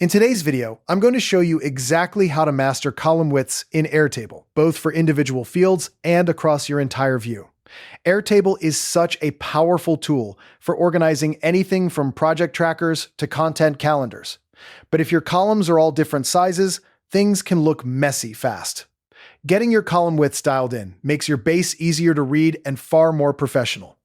In today's video, I'm going to show you exactly how to master column widths in Airtable, both for individual fields and across your entire view. Airtable is such a powerful tool for organizing anything from project trackers to content calendars. But if your columns are all different sizes, things can look messy fast. Getting your column widths dialed in makes your base easier to read and far more professional.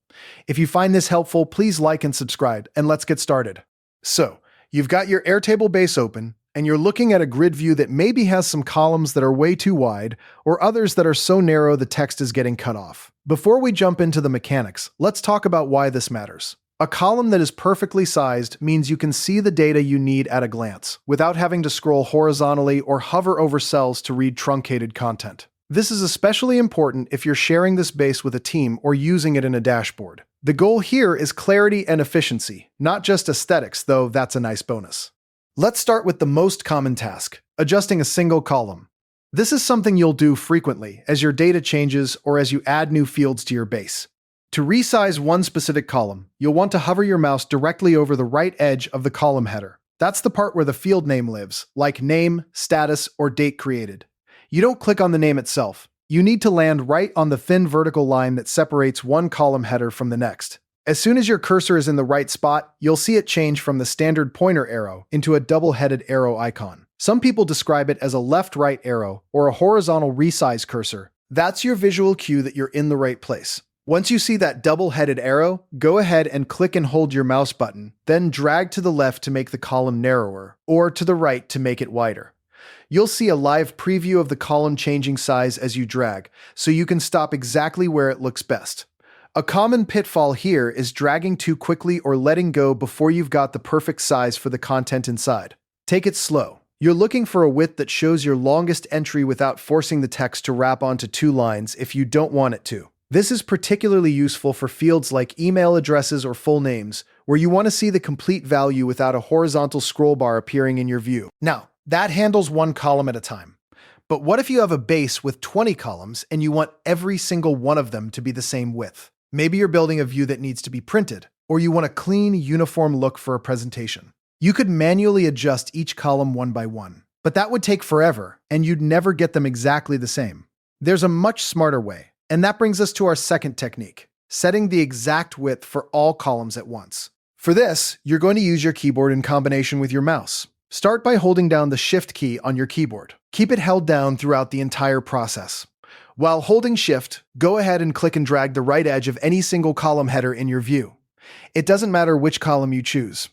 If you find this helpful, please like and subscribe, and let's get started. So, you've got your Airtable base open, and you're looking at a grid view that maybe has some columns that are way too wide, or others that are so narrow the text is getting cut off. Before we jump into the mechanics, let's talk about why this matters. A column that is perfectly sized means you can see the data you need at a glance, without having to scroll horizontally or hover over cells to read truncated content. This is especially important if you're sharing this base with a team or using it in a dashboard. The goal here is clarity and efficiency, not just aesthetics, though that's a nice bonus. Let's start with the most common task, adjusting a single column. This is something you'll do frequently as your data changes or as you add new fields to your base. To resize one specific column, you'll want to hover your mouse directly over the right edge of the column header. That's the part where the field name lives, like name, status, or date created. You don't click on the name itself. You need to land right on the thin vertical line that separates one column header from the next. As soon as your cursor is in the right spot, you'll see it change from the standard pointer arrow into a double-headed arrow icon. Some people describe it as a left-right arrow or a horizontal resize cursor. That's your visual cue that you're in the right place. Once you see that double-headed arrow, go ahead and click and hold your mouse button, then drag to the left to make the column narrower, or to the right to make it wider. You'll see a live preview of the column changing size as you drag, so you can stop exactly where it looks best. A common pitfall here is dragging too quickly or letting go before you've got the perfect size for the content inside. Take it slow. You're looking for a width that shows your longest entry without forcing the text to wrap onto two lines if you don't want it to. This is particularly useful for fields like email addresses or full names, where you want to see the complete value without a horizontal scroll bar appearing in your view. Now, that handles one column at a time. But what if you have a base with 20 columns and you want every single one of them to be the same width? Maybe you're building a view that needs to be printed, or you want a clean, uniform look for a presentation. You could manually adjust each column one by one, but that would take forever, and you'd never get them exactly the same. There's a much smarter way, and that brings us to our second technique, setting the exact width for all columns at once. For this, you're going to use your keyboard in combination with your mouse. Start by holding down the Shift key on your keyboard. Keep it held down throughout the entire process. While holding Shift, go ahead and click and drag the right edge of any single column header in your view. It doesn't matter which column you choose.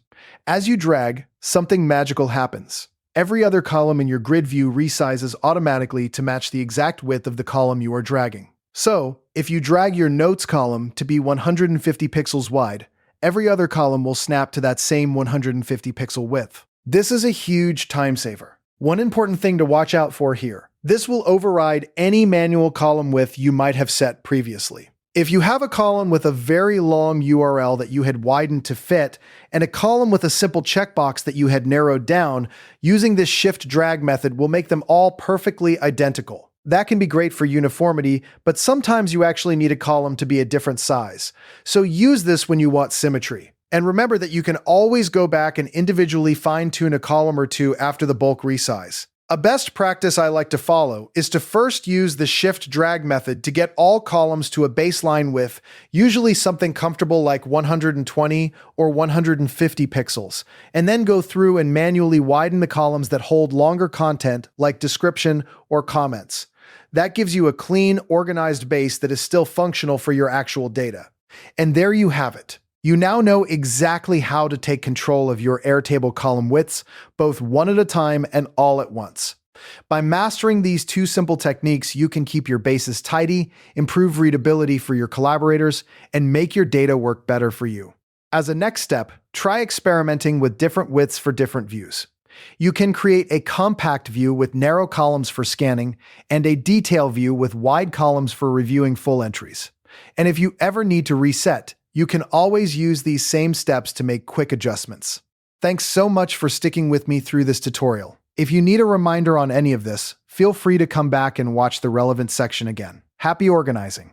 As you drag, something magical happens. Every other column in your grid view resizes automatically to match the exact width of the column you are dragging. So, if you drag your Notes column to be 150 pixels wide, every other column will snap to that same 150 pixel width. This is a huge time saver. One important thing to watch out for here. This will override any manual column width you might have set previously. If you have a column with a very long URL that you had widened to fit, and a column with a simple checkbox that you had narrowed down, using this shift drag method will make them all perfectly identical. That can be great for uniformity, but sometimes you actually need a column to be a different size. So use this when you want symmetry. And remember that you can always go back and individually fine-tune a column or two after the bulk resize. A best practice I like to follow is to first use the shift drag method to get all columns to a baseline width, usually something comfortable like 120 or 150 pixels, and then go through and manually widen the columns that hold longer content like description or comments. That gives you a clean, organized base that is still functional for your actual data. And there you have it. You now know exactly how to take control of your Airtable column widths, both one at a time and all at once. By mastering these two simple techniques, you can keep your bases tidy, improve readability for your collaborators, and make your data work better for you. As a next step, try experimenting with different widths for different views. You can create a compact view with narrow columns for scanning, and a detail view with wide columns for reviewing full entries. And if you ever need to reset, you can always use these same steps to make quick adjustments. Thanks so much for sticking with me through this tutorial. If you need a reminder on any of this, feel free to come back and watch the relevant section again. Happy organizing!